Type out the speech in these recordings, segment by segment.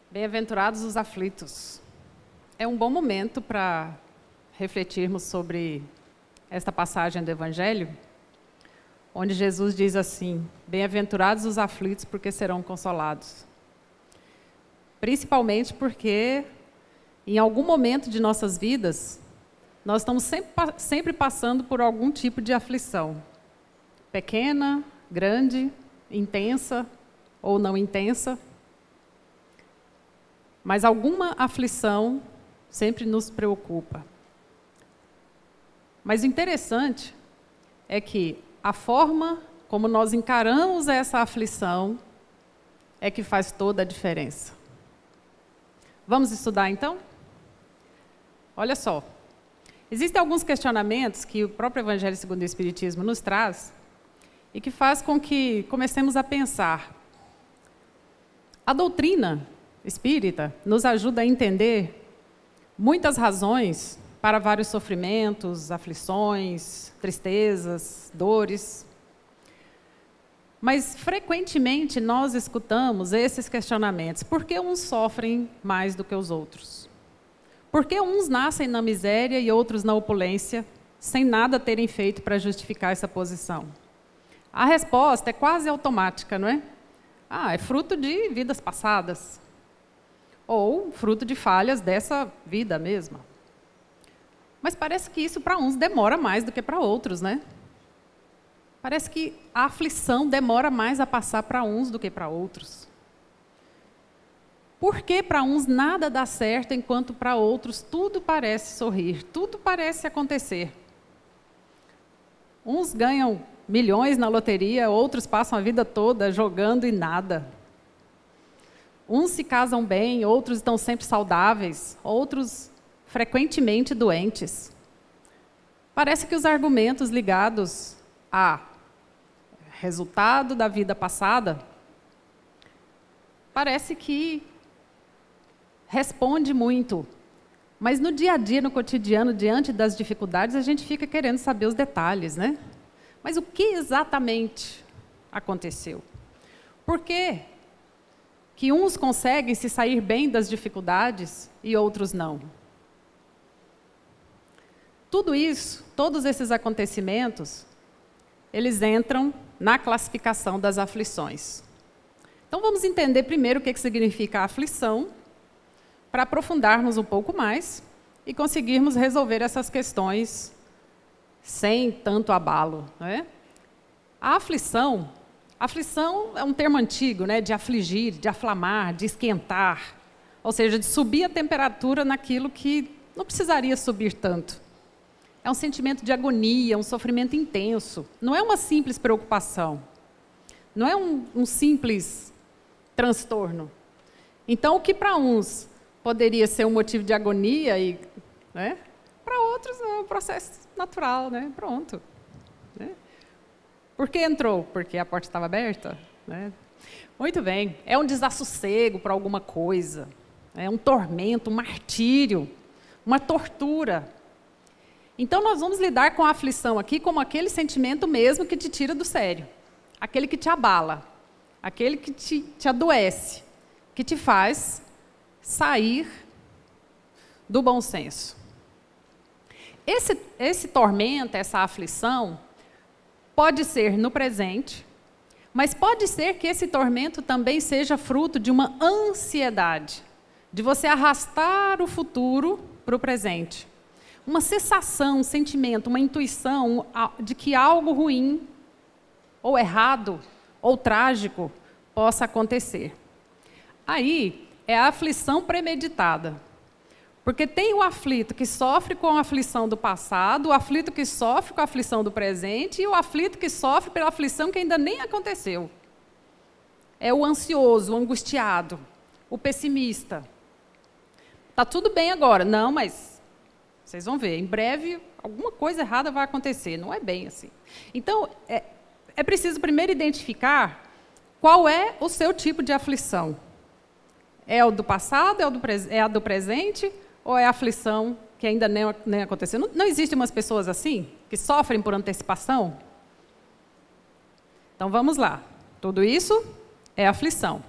Bem-aventurados os aflitos. É um bom momento para refletirmos sobre esta passagem do Evangelho, onde Jesus diz assim: bem-aventurados os aflitos, porque serão consolados. Principalmente porque, em algum momento de nossas vidas, nós estamos sempre passando por algum tipo de aflição. Pequena, grande, intensa ou não intensa. Mas alguma aflição sempre nos preocupa. Mas o interessante é que a forma como nós encaramos essa aflição é que faz toda a diferença. Vamos estudar então? Olha só. Existem alguns questionamentos que o próprio Evangelho segundo o Espiritismo nos traz e que faz com que comecemos a pensar. A doutrina espírita nos ajuda a entender muitas razões para vários sofrimentos, aflições, tristezas, dores. Mas, frequentemente, nós escutamos esses questionamentos. Por que uns sofrem mais do que os outros? Por que uns nascem na miséria e outros na opulência, sem nada terem feito para justificar essa posição? A resposta é quase automática, não é? É fruto de vidas passadas. Ou fruto de falhas dessa vida mesma. Mas parece que isso para uns demora mais do que para outros, né? Parece que a aflição demora mais a passar para uns do que para outros. Por que para uns nada dá certo, enquanto para outros tudo parece sorrir, tudo parece acontecer? Uns ganham milhões na loteria, outros passam a vida toda jogando e nada. Uns se casam bem, outros estão sempre saudáveis, outros frequentemente doentes. Parece que os argumentos ligados a resultado da vida passada, parece que responde muito. Mas no dia a dia, no cotidiano, diante das dificuldades, a gente fica querendo saber os detalhes, né? Mas o que exatamente aconteceu? Por quê que uns conseguem se sair bem das dificuldades e outros não? Tudo isso, todos esses acontecimentos, eles entram na classificação das aflições. Então vamos entender primeiro o que significa a aflição, para aprofundarmos um pouco mais e conseguirmos resolver essas questões sem tanto abalo, né? A aflição é um termo antigo, né, de afligir, de aflamar, de esquentar, ou seja, de subir a temperatura naquilo que não precisaria subir tanto. É um sentimento de agonia, um sofrimento intenso. Não é uma simples preocupação. Não é um simples transtorno. Então, o que para uns poderia ser um motivo de agonia, né, para outros é um processo natural, né? Pronto. Né? Por que entrou? Porque a porta estava aberta? Né? Muito bem. É um desassossego por alguma coisa. É um tormento, um martírio, uma tortura. Então, nós vamos lidar com a aflição aqui como aquele sentimento mesmo que te tira do sério. Aquele que te abala. Aquele que te adoece. Que te faz sair do bom senso. Esse tormento, essa aflição, pode ser no presente, mas pode ser que esse tormento também seja fruto de uma ansiedade, de você arrastar o futuro para o presente. Uma sensação, um sentimento, uma intuição de que algo ruim, ou errado, ou trágico, possa acontecer. Aí é a aflição premeditada. Porque tem o aflito que sofre com a aflição do passado, o aflito que sofre com a aflição do presente e o aflito que sofre pela aflição que ainda nem aconteceu. É o ansioso, o angustiado, o pessimista. Está tudo bem agora. Não, mas vocês vão ver, em breve alguma coisa errada vai acontecer. Não é bem assim. Então, é preciso primeiro identificar qual é o seu tipo de aflição. É o do passado, é a do presente, ou é a aflição que ainda nem aconteceu? Não existem umas pessoas assim, que sofrem por antecipação? Então, vamos lá. Tudo isso é aflição.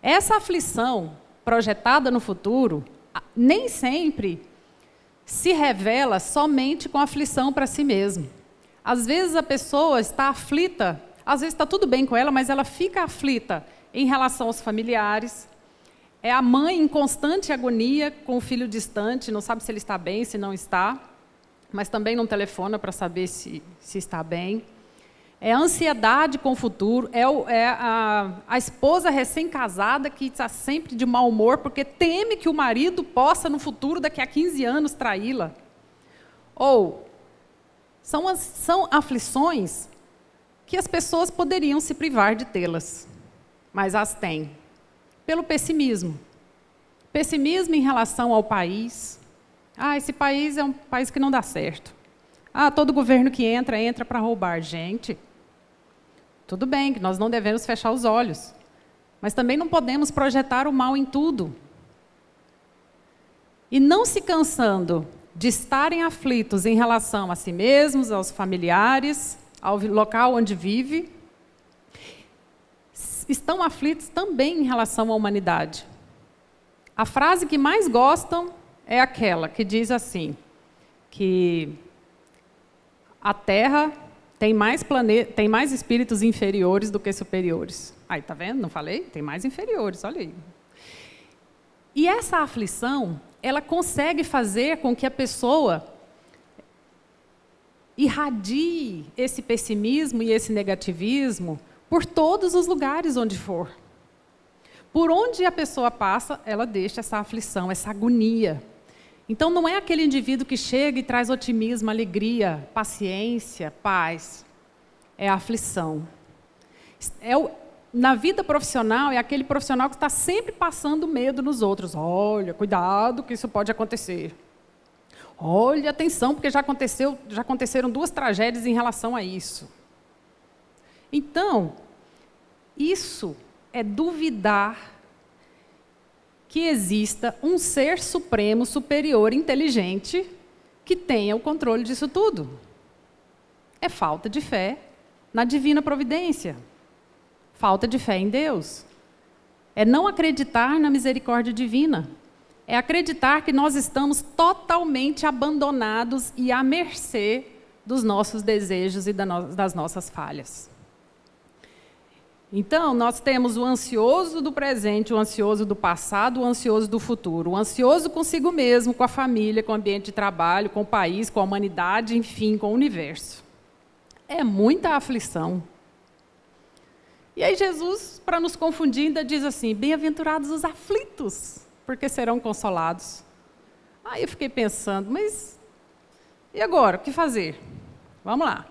Essa aflição projetada no futuro nem sempre se revela somente com aflição para si mesmo. Às vezes a pessoa está aflita, às vezes está tudo bem com ela, mas ela fica aflita em relação aos familiares. É a mãe em constante agonia com o filho distante, não sabe se ele está bem, se não está, mas também não telefona para saber se está bem. É a ansiedade com o futuro, é a esposa recém-casada que está sempre de mau humor porque teme que o marido possa, no futuro, daqui a 15 anos, traí-la. Ou são aflições que as pessoas poderiam se privar de tê-las, mas as têm. Pelo pessimismo. Pessimismo em relação ao país. Esse país é um país que não dá certo. Todo governo que entra para roubar. Gente, tudo bem que nós não devemos fechar os olhos, mas também não podemos projetar o mal em tudo. E não se cansando de estarem aflitos em relação a si mesmos, aos familiares, ao local onde vive, estão aflitos também em relação à humanidade. A frase que mais gostam é aquela que diz assim, que a Terra tem mais espíritos inferiores do que superiores. Aí, tá vendo? Não falei? Tem mais inferiores, olha aí. E essa aflição, ela consegue fazer com que a pessoa irradie esse pessimismo e esse negativismo por todos os lugares onde for. Por onde a pessoa passa, ela deixa essa aflição, essa agonia. Então, não é aquele indivíduo que chega e traz otimismo, alegria, paciência, paz. É a aflição. Na vida profissional, é aquele profissional que está sempre passando medo nos outros. Olha, cuidado que isso pode acontecer. Olha, atenção, porque já aconteceram 2 tragédias em relação a isso. Então, isso é duvidar que exista um ser supremo, superior, inteligente, que tenha o controle disso tudo. É falta de fé na divina providência. Falta de fé em Deus. É não acreditar na misericórdia divina. É acreditar que nós estamos totalmente abandonados e à mercê dos nossos desejos e das nossas falhas. Então, nós temos o ansioso do presente, o ansioso do passado, o ansioso do futuro. O ansioso consigo mesmo, com a família, com o ambiente de trabalho, com o país, com a humanidade, enfim, com o universo. É muita aflição. E aí Jesus, para nos confundir, ainda diz assim, bem-aventurados os aflitos, porque serão consolados. Aí eu fiquei pensando, mas e agora, o que fazer? Vamos lá.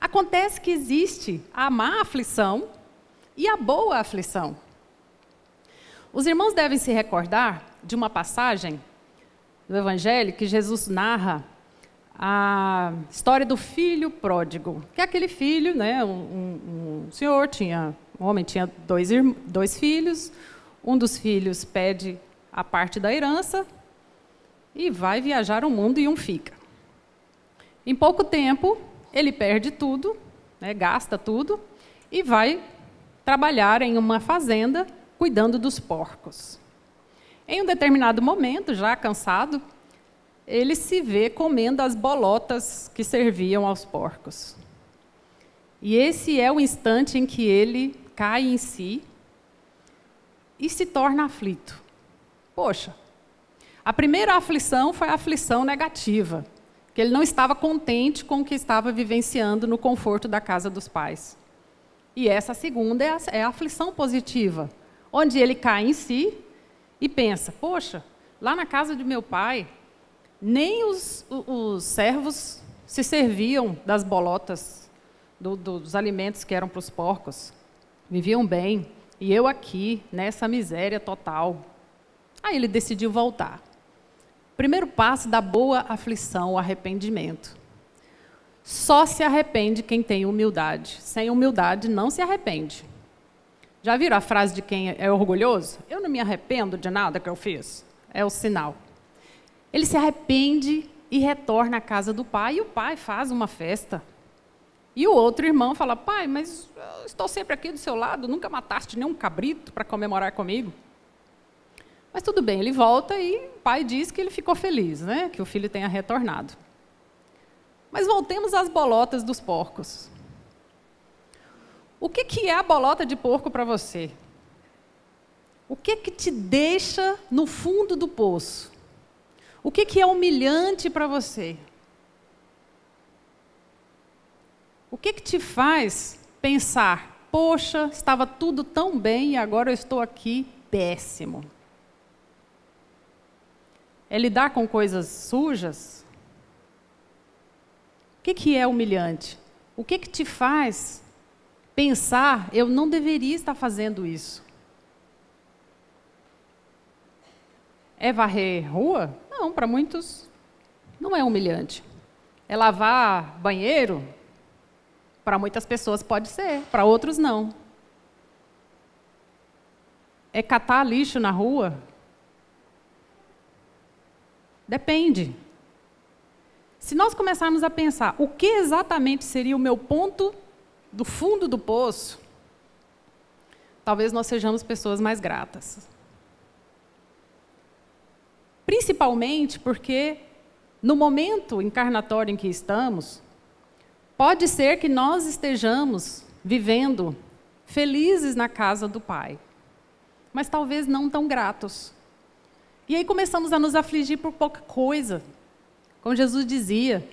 Acontece que existe a má aflição e a boa aflição. Os irmãos devem se recordar de uma passagem do Evangelho que Jesus narra a história do filho pródigo, que é aquele filho, né, um homem tinha dois filhos, um dos filhos pede a parte da herança e vai viajar o mundo e um fica. Em pouco tempo, ele perde tudo, né, gasta tudo e vai trabalhar em uma fazenda cuidando dos porcos. Em um determinado momento, já cansado, ele se vê comendo as bolotas que serviam aos porcos. E esse é o instante em que ele cai em si e se torna aflito. Poxa, a primeira aflição foi a aflição negativa, que ele não estava contente com o que estava vivenciando no conforto da casa dos pais. E essa segunda é a aflição positiva, onde ele cai em si e pensa, poxa, lá na casa de meu pai, nem os servos se serviam das bolotas, dos alimentos que eram para os porcos. Viviam bem. E eu aqui, nessa miséria total. Aí ele decidiu voltar. Primeiro passo da boa aflição, o arrependimento. Só se arrepende quem tem humildade. Sem humildade, não se arrepende. Já viram a frase de quem é orgulhoso? Eu não me arrependo de nada que eu fiz. É o sinal. Ele se arrepende e retorna à casa do pai, e o pai faz uma festa. E o outro irmão fala, pai, mas eu estou sempre aqui do seu lado, nunca mataste nenhum cabrito para comemorar comigo. Mas tudo bem, ele volta e o pai diz que ele ficou feliz, né? Que o filho tenha retornado. Mas voltemos às bolotas dos porcos. O que é a bolota de porco para você? O que te deixa no fundo do poço? O que é humilhante para você? O que te faz pensar, poxa, estava tudo tão bem e agora eu estou aqui péssimo? É lidar com coisas sujas? O que é humilhante? O que te faz pensar, eu não deveria estar fazendo isso? É varrer rua? Não, para muitos não é humilhante. É lavar banheiro? Para muitas pessoas pode ser, para outros não. É catar lixo na rua? Depende. Se nós começarmos a pensar o que exatamente seria o meu ponto do fundo do poço, talvez nós sejamos pessoas mais gratas. Principalmente porque, no momento encarnatório em que estamos, pode ser que nós estejamos vivendo felizes na casa do Pai, mas talvez não tão gratos. E aí começamos a nos afligir por pouca coisa. Como Jesus dizia,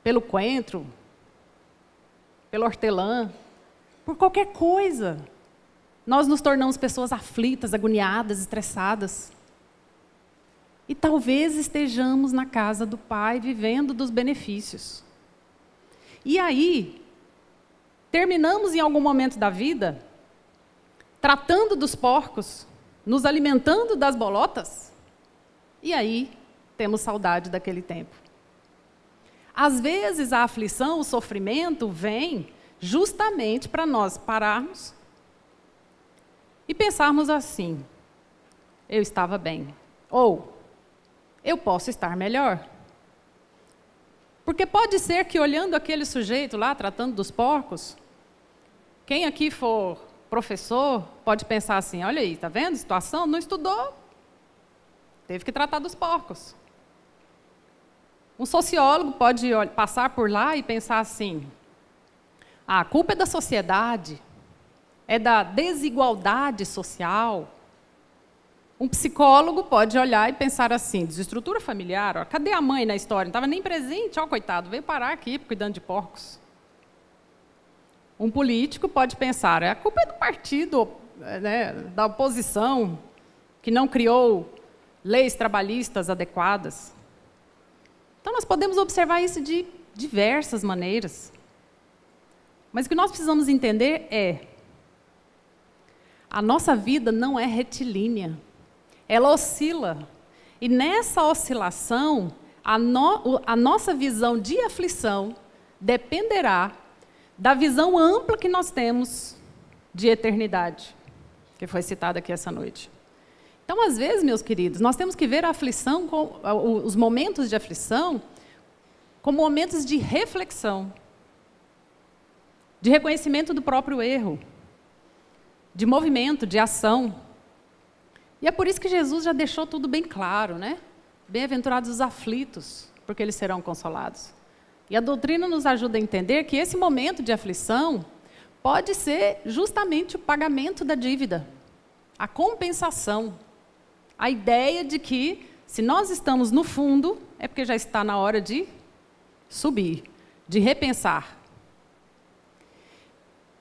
pelo coentro, pelo hortelã, por qualquer coisa. Nós nos tornamos pessoas aflitas, agoniadas, estressadas. E talvez estejamos na casa do Pai, vivendo dos benefícios. E aí, terminamos em algum momento da vida, tratando dos porcos, nos alimentando das bolotas, e aí temos saudade daquele tempo. Às vezes a aflição, o sofrimento vem justamente para nós pararmos e pensarmos assim, eu estava bem, ou eu posso estar melhor. Porque pode ser que olhando aquele sujeito lá, tratando dos porcos, quem aqui for professor pode pensar assim, olha aí, está vendo a situação? Não estudou, teve que tratar dos porcos. Um sociólogo pode passar por lá e pensar assim, a culpa é da sociedade, é da desigualdade social. Um psicólogo pode olhar e pensar assim, desestrutura familiar, ó, cadê a mãe na história? Não estava nem presente, ó, coitado, veio parar aqui cuidando de porcos. Um político pode pensar, a culpa é do partido, né, da oposição, que não criou leis trabalhistas adequadas. Então, nós podemos observar isso de diversas maneiras. Mas o que nós precisamos entender é, a nossa vida não é retilínea. Ela oscila. E nessa oscilação, a nossa visão de aflição dependerá da visão ampla que nós temos de eternidade, que foi citada aqui essa noite. Então, às vezes, meus queridos, nós temos que ver a aflição, os momentos de aflição, como momentos de reflexão, de reconhecimento do próprio erro, de movimento, de ação. E é por isso que Jesus já deixou tudo bem claro, né? Bem-aventurados os aflitos, porque eles serão consolados. E a doutrina nos ajuda a entender que esse momento de aflição pode ser justamente o pagamento da dívida, a compensação, a ideia de que, se nós estamos no fundo, é porque já está na hora de subir, de repensar.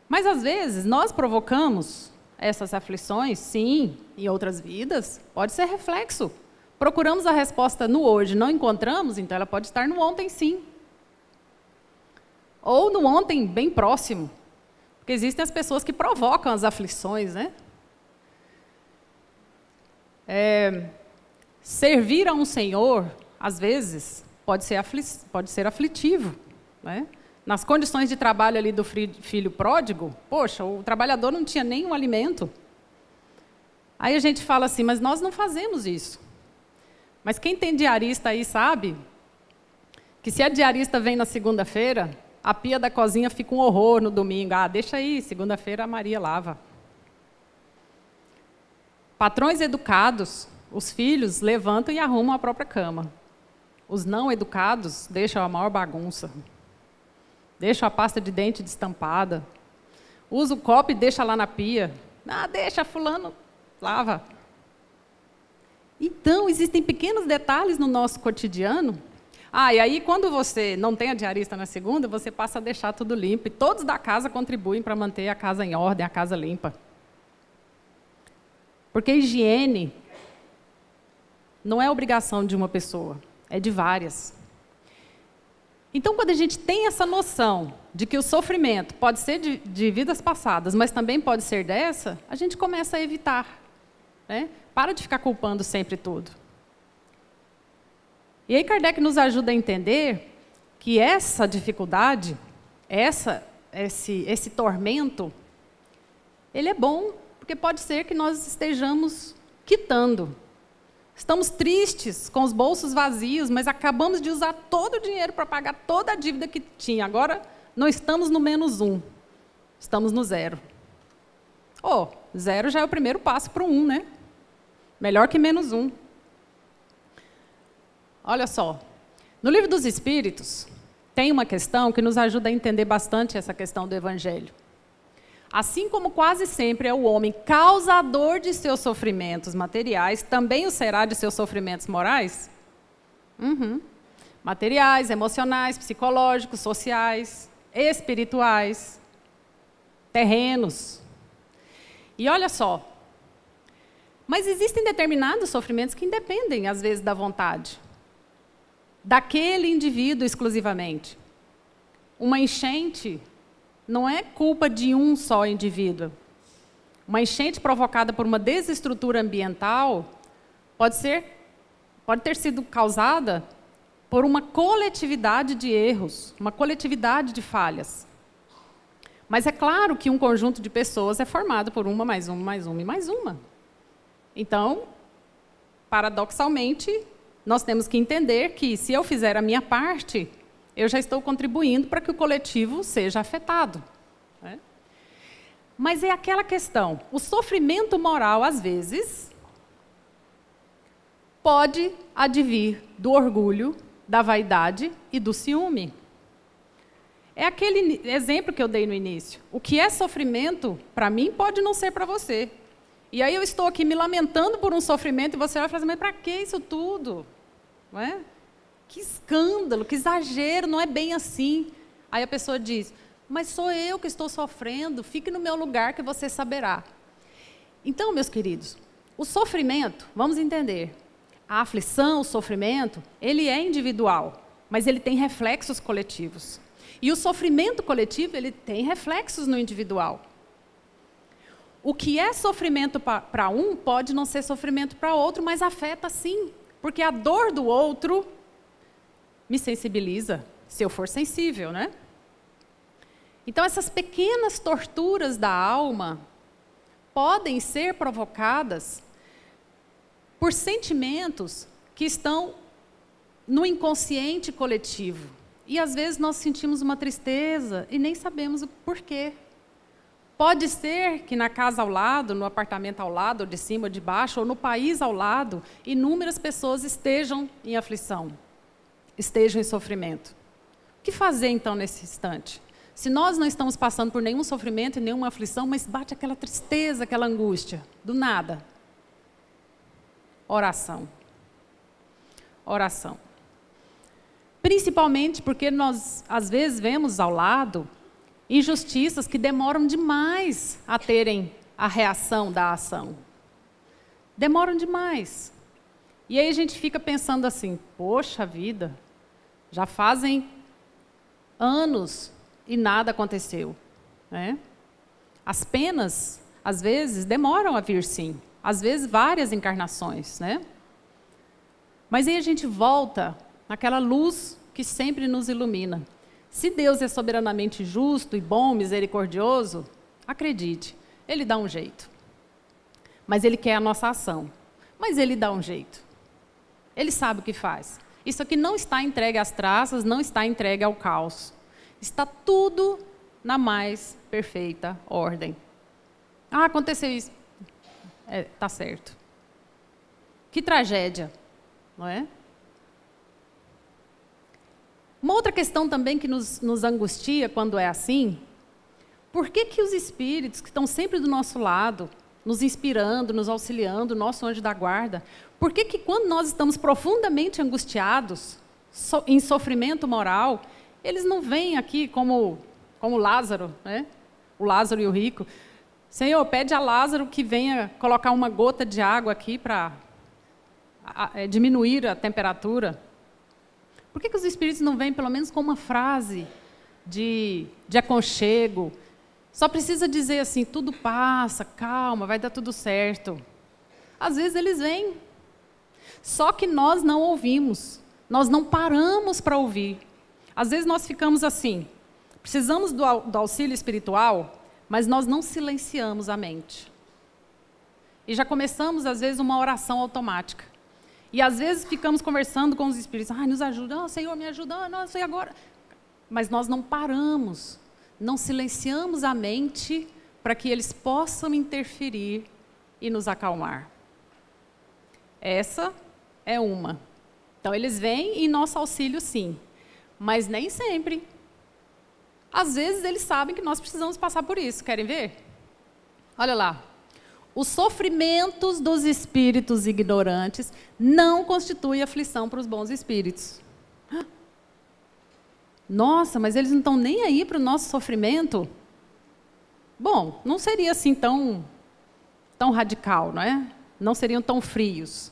Mas, às vezes, nós provocamos essas aflições, sim, em outras vidas, pode ser reflexo. Procuramos a resposta no hoje, não encontramos, então ela pode estar no ontem, sim. Ou no ontem bem próximo. Porque existem as pessoas que provocam as aflições, né? Servir a um senhor, às vezes, pode ser aflitivo, né? Nas condições de trabalho ali do filho pródigo, poxa, o trabalhador não tinha nenhum alimento. Aí a gente fala assim, mas nós não fazemos isso. Mas quem tem diarista aí sabe que se a diarista vem na segunda-feira a pia da cozinha fica um horror no domingo. Ah, deixa aí, segunda-feira a Maria lava. Patrões educados, os filhos levantam e arrumam a própria cama. Os não educados deixam a maior bagunça. Deixam a pasta de dente destampada. Usa o copo e deixa lá na pia. Ah, deixa, fulano, lava. Então, existem pequenos detalhes no nosso cotidiano. Ah, e aí, quando você não tem a diarista na segunda, você passa a deixar tudo limpo. E todos da casa contribuem para manter a casa em ordem, a casa limpa. Porque higiene não é obrigação de uma pessoa, é de várias. Então, quando a gente tem essa noção de que o sofrimento pode ser de vidas passadas, mas também pode ser dessa, a gente começa a evitar. Né? Para de ficar culpando sempre tudo. E aí Kardec nos ajuda a entender que essa dificuldade, esse tormento, ele é bom, porque pode ser que nós estejamos quitando. Estamos tristes, com os bolsos vazios, mas acabamos de usar todo o dinheiro para pagar toda a dívida que tinha. Agora, não estamos no -1, estamos no 0. 0 já é o primeiro passo para o 1, né? Melhor que -1. Olha só, no Livro dos Espíritos, tem uma questão que nos ajuda a entender bastante essa questão do Evangelho. Assim como quase sempre é o homem causador de seus sofrimentos materiais, também o será de seus sofrimentos morais? Materiais, emocionais, psicológicos, sociais, espirituais, terrenos. E olha só, mas existem determinados sofrimentos que independem, às vezes, da vontade daquele indivíduo exclusivamente. Uma enchente não é culpa de um só indivíduo. Uma enchente provocada por uma desestrutura ambiental pode ter sido causada por uma coletividade de erros, uma coletividade de falhas. Mas é claro que um conjunto de pessoas é formado por uma, mais uma, mais uma e mais uma. Então, paradoxalmente, nós temos que entender que, se eu fizer a minha parte, eu já estou contribuindo para que o coletivo seja afetado. Né? Mas é aquela questão, o sofrimento moral, às vezes, pode advir do orgulho, da vaidade e do ciúme. É aquele exemplo que eu dei no início. O que é sofrimento, para mim, pode não ser para você. E aí eu estou aqui me lamentando por um sofrimento e você vai falar, mas para que isso tudo? Não é? Que escândalo, que exagero, não é bem assim. Aí a pessoa diz, mas sou eu que estou sofrendo, fique no meu lugar que você saberá. Então, meus queridos, o sofrimento, vamos entender, a aflição, o sofrimento, ele é individual, mas ele tem reflexos coletivos. E o sofrimento coletivo, ele tem reflexos no individual. O que é sofrimento para um pode não ser sofrimento para outro, mas afeta sim, porque a dor do outro me sensibiliza, se eu for sensível, né? Então, essas pequenas torturas da alma podem ser provocadas por sentimentos que estão no inconsciente coletivo. E, às vezes, nós sentimos uma tristeza e nem sabemos o porquê. Pode ser que na casa ao lado, no apartamento ao lado, ou de cima ou de baixo, ou no país ao lado, inúmeras pessoas estejam em aflição, estejam em sofrimento. O que fazer, então, nesse instante? Se nós não estamos passando por nenhum sofrimento e nenhuma aflição, mas bate aquela tristeza, aquela angústia, do nada. Oração. Oração. Principalmente porque nós, às vezes, vemos ao lado injustiças que demoram demais a terem a reação da ação. Demoram demais. E aí a gente fica pensando assim, poxa vida, já fazem anos e nada aconteceu. Né? As penas, às vezes, demoram a vir sim. Às vezes, várias encarnações. Né? Mas aí a gente volta naquela luz que sempre nos ilumina. Se Deus é soberanamente justo e bom, misericordioso, acredite, Ele dá um jeito. Mas Ele quer a nossa ação. Mas Ele dá um jeito. Ele sabe o que faz. Isso aqui não está entregue às traças, não está entregue ao caos. está tudo na mais perfeita ordem. Ah, aconteceu isso. Tá certo. Que tragédia, não é? Uma outra questão também que nos angustia quando é assim, por que os espíritos que estão sempre do nosso lado, nos inspirando, nos auxiliando, nosso anjo da guarda, por que quando nós estamos profundamente angustiados, em sofrimento moral, eles não vêm aqui como Lázaro, né? O Lázaro e o rico. Senhor, pede a Lázaro que venha colocar uma gota de água aqui para diminuir a temperatura. Por que os espíritos não vêm pelo menos com uma frase de aconchego? Só precisa dizer assim, tudo passa, calma, vai dar tudo certo. Às vezes eles vêm. Só que nós não ouvimos. Nós não paramos para ouvir. Às vezes nós ficamos assim, precisamos do auxílio espiritual, mas nós não silenciamos a mente. E já começamos, às vezes, uma oração automática. E, às vezes, ficamos conversando com os espíritos. Nos ajuda, Senhor, me ajuda, não sei agora. Mas nós não paramos, não silenciamos a mente para que eles possam interferir e nos acalmar. Essa é uma. Então, eles vêm em nosso auxílio, sim, mas nem sempre. Às vezes, eles sabem que nós precisamos passar por isso. Querem ver? Olha lá. Os sofrimentos dos espíritos ignorantes não constituem aflição para os bons espíritos. Nossa, mas eles não estão nem aí para o nosso sofrimento? Bom, não seria assim tão radical, não é? Não seriam tão frios.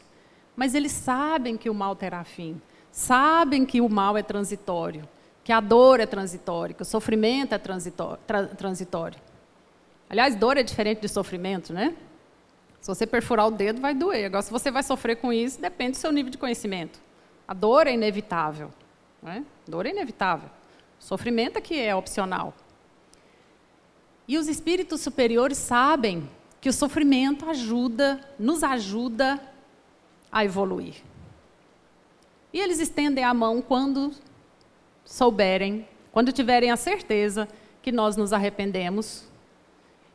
Mas eles sabem que o mal terá fim. Sabem que o mal é transitório. Que a dor é transitória, que o sofrimento é transitório. Aliás, dor é diferente de sofrimento, né? Se você perfurar o dedo, vai doer. Agora, se você vai sofrer com isso, depende do seu nível de conhecimento. A dor é inevitável. Não é? Dor é inevitável. O sofrimento é que é opcional. E os espíritos superiores sabem que o sofrimento nos ajuda a evoluir. E eles estendem a mão quando souberem, quando tiverem a certeza que nós nos arrependemos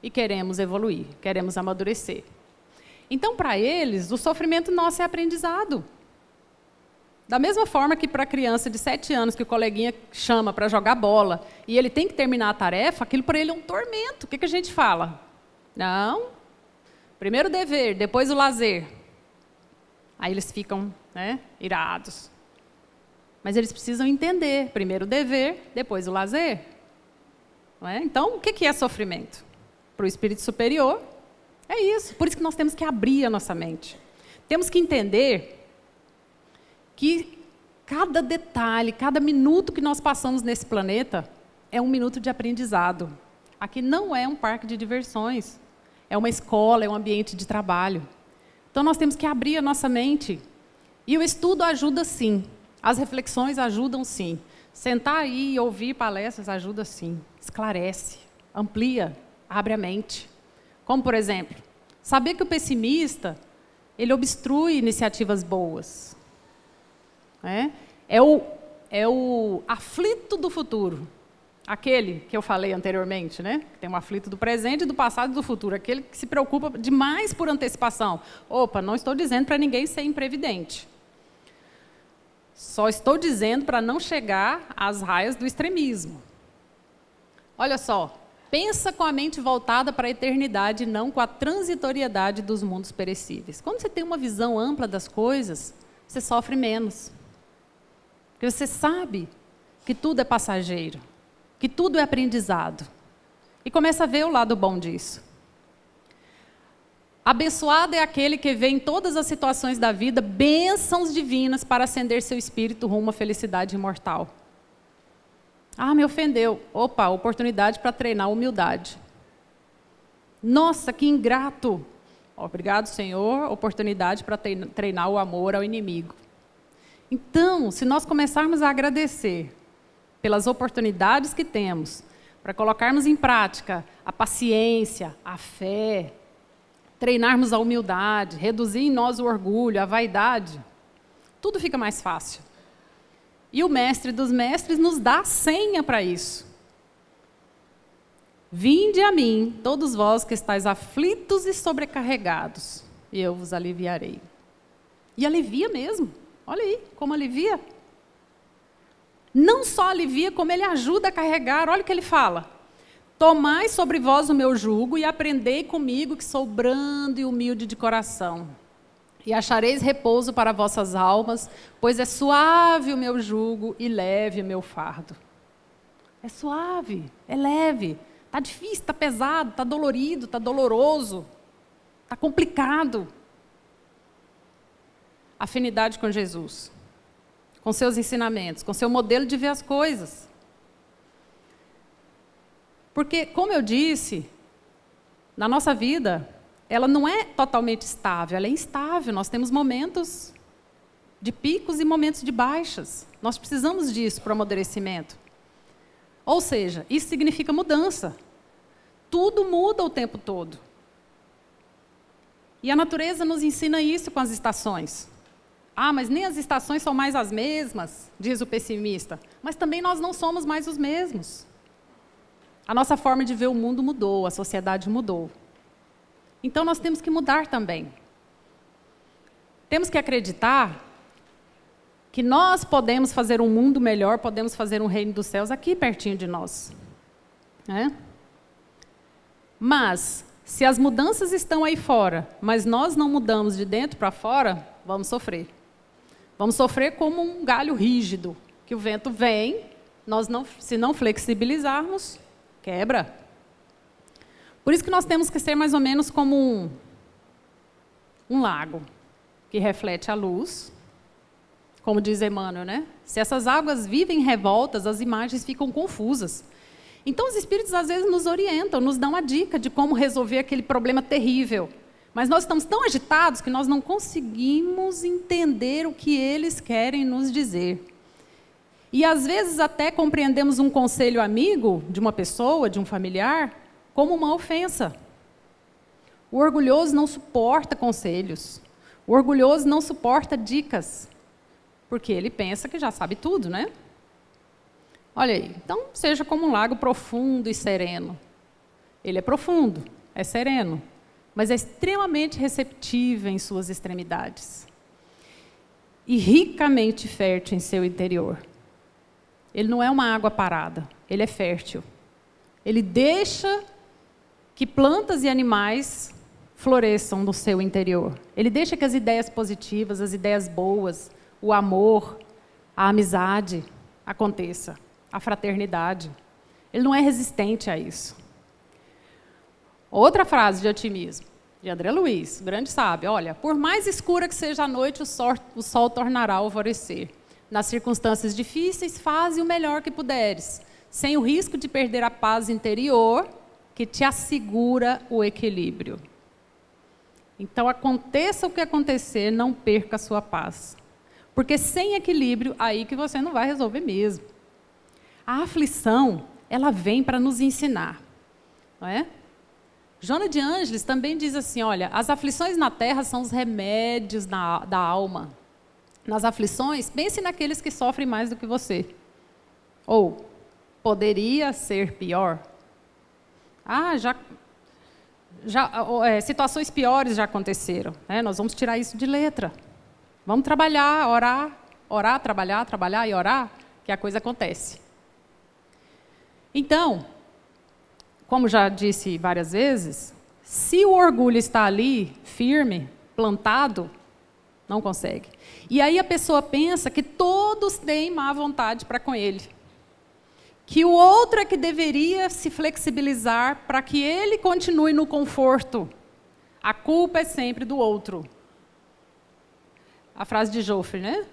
e queremos evoluir, queremos amadurecer. Então, para eles, o sofrimento nosso é aprendizado. Da mesma forma que para a criança de 7 anos, que o coleguinha chama para jogar bola, e ele tem que terminar a tarefa, aquilo para ele é um tormento. O que a gente fala? Não, primeiro o dever, depois o lazer. Aí eles ficam, né, irados. Mas eles precisam entender, primeiro o dever, depois o lazer. Não é? Então, o que é sofrimento? Para o espírito superior, é isso. Por isso que nós temos que abrir a nossa mente. Temos que entender que cada detalhe, cada minuto que nós passamos nesse planeta é um minuto de aprendizado. Aqui não é um parque de diversões, é uma escola, é um ambiente de trabalho. Então nós temos que abrir a nossa mente. E o estudo ajuda sim, as reflexões ajudam sim. Sentar aí e ouvir palestras ajuda sim, esclarece, amplia, abre a mente. Como, por exemplo, saber que o pessimista, ele obstrui iniciativas boas. É o aflito do futuro. Aquele que eu falei anteriormente, né? Tem um aflito do presente, do passado e do futuro. Aquele que se preocupa demais por antecipação. Opa, não estou dizendo para ninguém ser imprevidente. Só estou dizendo para não chegar às raias do extremismo. Olha só. Pensa com a mente voltada para a eternidade e não com a transitoriedade dos mundos perecíveis. Quando você tem uma visão ampla das coisas, você sofre menos. Porque você sabe que tudo é passageiro, que tudo é aprendizado. E começa a ver o lado bom disso. Abençoado é aquele que vê em todas as situações da vida bênçãos divinas para acender seu espírito rumo à felicidade imortal. Ah, me ofendeu. Opa, oportunidade para treinar a humildade. Nossa, que ingrato. Obrigado, Senhor, oportunidade para treinar o amor ao inimigo. Então, se nós começarmos a agradecer pelas oportunidades que temos, para colocarmos em prática a paciência, a fé, treinarmos a humildade, reduzir em nós o orgulho, a vaidade, tudo fica mais fácil. E o Mestre dos Mestres nos dá a senha para isso. Vinde a mim, todos vós que estáis aflitos e sobrecarregados, e eu vos aliviarei. E alivia mesmo. Olha aí, como alivia. Não só alivia, como ele ajuda a carregar. Olha o que ele fala. Tomai sobre vós o meu jugo e aprendei comigo, que sou brando e humilde de coração. E achareis repouso para vossas almas, pois é suave o meu jugo e leve o meu fardo. É suave, é leve. Está difícil, está pesado, está dolorido, está doloroso, está complicado. Afinidade com Jesus, com seus ensinamentos, com seu modelo de ver as coisas. Porque, como eu disse, na nossa vida, ela não é totalmente estável, ela é instável. Nós temos momentos de picos e momentos de baixas. Nós precisamos disso para o amadurecimento. Ou seja, isso significa mudança. Tudo muda o tempo todo. E a natureza nos ensina isso com as estações. Ah, mas nem as estações são mais as mesmas, diz o pessimista. Mas também nós não somos mais os mesmos. A nossa forma de ver o mundo mudou, a sociedade mudou. Então nós temos que mudar também. Temos que acreditar que nós podemos fazer um mundo melhor, podemos fazer um reino dos céus aqui pertinho de nós. Mas, se as mudanças estão aí fora, mas nós não mudamos de dentro para fora, vamos sofrer. Vamos sofrer como um galho rígido, que o vento vem, se não flexibilizarmos, quebra. Por isso que nós temos que ser mais ou menos como um lago, que reflete a luz. Como diz Emmanuel, né? Se essas águas vivem revoltas, as imagens ficam confusas. Então, os espíritos, às vezes, nos orientam, nos dão a dica de como resolver aquele problema terrível. Mas nós estamos tão agitados que nós não conseguimos entender o que eles querem nos dizer. E, às vezes, até compreendemos um conselho amigo de uma pessoa, de um familiar, como uma ofensa. O orgulhoso não suporta conselhos. O orgulhoso não suporta dicas. Porque ele pensa que já sabe tudo, né? Olha aí, então seja como um lago profundo e sereno. Ele é profundo, é sereno, mas é extremamente receptivo em suas extremidades. E ricamente fértil em seu interior. Ele não é uma água parada, ele é fértil. Ele deixa que plantas e animais floresçam no seu interior. Ele deixa que as ideias positivas, as ideias boas, o amor, a amizade aconteça, a fraternidade. Ele não é resistente a isso. Outra frase de otimismo, de André Luiz, grande sábio. Olha, por mais escura que seja a noite, o sol tornará a alvorecer. Nas circunstâncias difíceis, faze o melhor que puderes, sem o risco de perder a paz interior, que te assegura o equilíbrio. Então, aconteça o que acontecer, não perca a sua paz. Porque sem equilíbrio, aí que você não vai resolver mesmo. A aflição, ela vem para nos ensinar. Não é? Joana de Ângeles também diz assim, olha, as aflições na terra são os remédios da alma. Nas aflições, pense naqueles que sofrem mais do que você. Ou, poderia ser pior. Situações piores já aconteceram. Né? Nós vamos tirar isso de letra. Vamos trabalhar, orar, trabalhar e orar, que a coisa acontece. Então, como já disse várias vezes, se o orgulho está ali, firme, plantado, não consegue. E aí a pessoa pensa que todos têm má vontade para com ele. Que o outro é que deveria se flexibilizar para que ele continue no conforto. A culpa é sempre do outro. A frase de Joffre, né?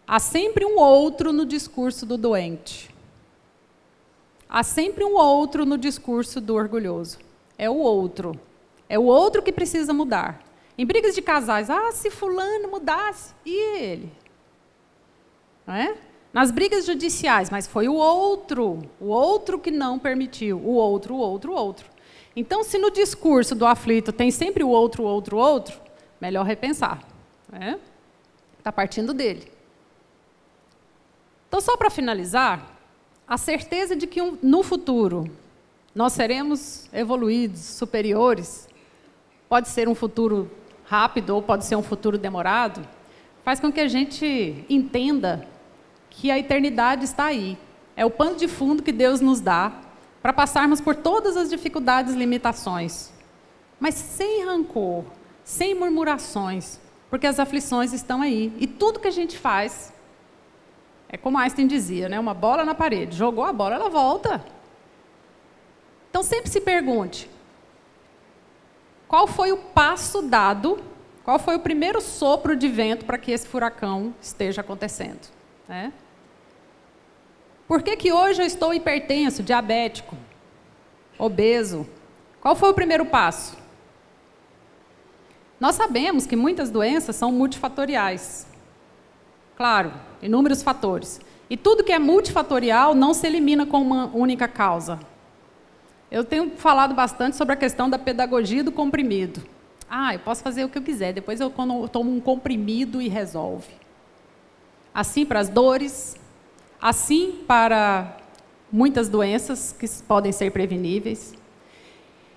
Há sempre um outro no discurso do doente. Há sempre um outro no discurso do orgulhoso. É o outro. É o outro que precisa mudar. Em brigas de casais, se fulano mudasse, e ele? Não é? Nas brigas judiciais, mas foi o outro que não permitiu, o outro. Então, se no discurso do aflito tem sempre o outro, melhor repensar. Está partindo dele. Então, só para finalizar, a certeza de que no futuro nós seremos evoluídos, superiores, pode ser um futuro rápido ou pode ser um futuro demorado, faz com que a gente entenda que a eternidade está aí. É o pano de fundo que Deus nos dá para passarmos por todas as dificuldades e limitações, mas sem rancor, sem murmurações, porque as aflições estão aí. E tudo que a gente faz, é como Einstein dizia, né? Uma bola na parede, jogou a bola, ela volta. Então, sempre se pergunte, qual foi o passo dado, qual foi o primeiro sopro de vento para que esse furacão esteja acontecendo, né? Por que hoje eu estou hipertenso, diabético, obeso? Qual foi o primeiro passo? Nós sabemos que muitas doenças são multifatoriais. Claro, inúmeros fatores. E tudo que é multifatorial não se elimina com uma única causa. Eu tenho falado bastante sobre a questão da pedagogia do comprimido. Eu posso fazer o que eu quiser, depois eu tomo um comprimido e resolve. Assim para as dores, assim para muitas doenças que podem ser preveníveis.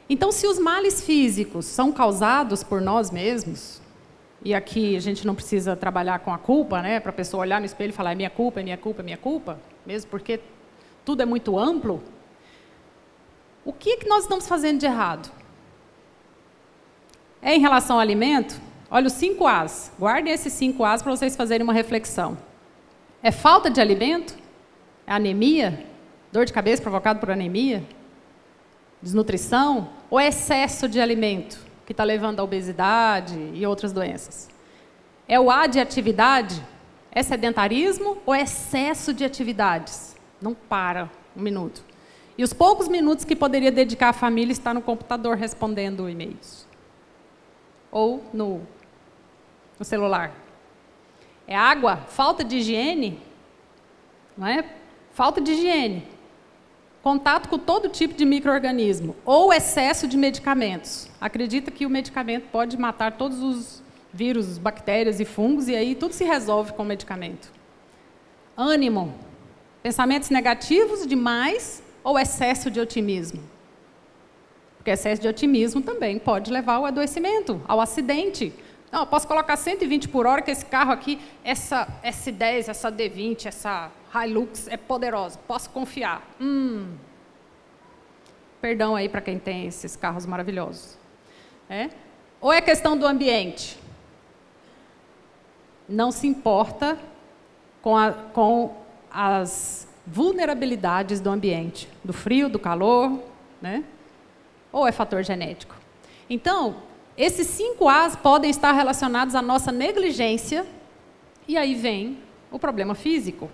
Então, se os males físicos são causados por nós mesmos, e aqui a gente não precisa trabalhar com a culpa, né, para a pessoa olhar no espelho e falar, é minha culpa, é minha culpa, é minha culpa, mesmo porque tudo é muito amplo, o que nós estamos fazendo de errado? É em relação ao alimento? Olha os 5 As. Guardem esses 5 As para vocês fazerem uma reflexão. É falta de alimento? É anemia? Dor de cabeça provocada por anemia? Desnutrição? Ou é excesso de alimento, que está levando à obesidade e outras doenças? É o A de atividade? É sedentarismo ou é excesso de atividades? Não para um minuto. E os poucos minutos que poderia dedicar à família está no computador respondendo e-mails. Ou no celular. É água? Falta de higiene? Não é? Falta de higiene. Contato com todo tipo de micro-organismo. Ou excesso de medicamentos. Acredita que o medicamento pode matar todos os vírus, bactérias e fungos, e aí tudo se resolve com o medicamento. Ânimo. Pensamentos negativos demais ou excesso de otimismo? Porque excesso de otimismo também pode levar ao adoecimento, ao acidente. Não, eu posso colocar 120 por hora, que esse carro aqui, essa S10, essa D20, essa Hilux é poderosa, posso confiar. Perdão aí para quem tem esses carros maravilhosos. Ou é questão do ambiente? Não se importa com as vulnerabilidades do ambiente, do frio, do calor, né? Ou é fator genético? Então, esses 5 As podem estar relacionados à nossa negligência, e aí vem o problema físico.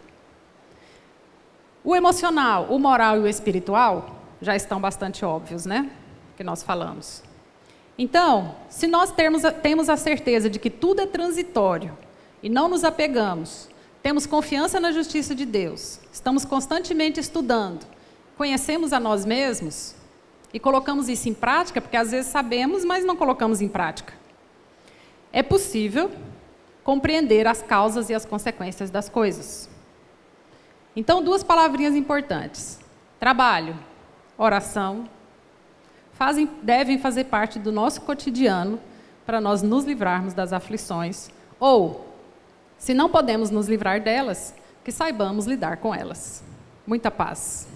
O emocional, o moral e o espiritual já estão bastante óbvios, né? Que nós falamos. Então, se nós temos a certeza de que tudo é transitório e não nos apegamos, temos confiança na justiça de Deus, estamos constantemente estudando, conhecemos a nós mesmos e colocamos isso em prática, porque às vezes sabemos, mas não colocamos em prática. É possível compreender as causas e as consequências das coisas. Então, 2 palavrinhas importantes. Trabalho, oração, devem fazer parte do nosso cotidiano para nós nos livrarmos das aflições, ou, se não podemos nos livrar delas, que saibamos lidar com elas. Muita paz.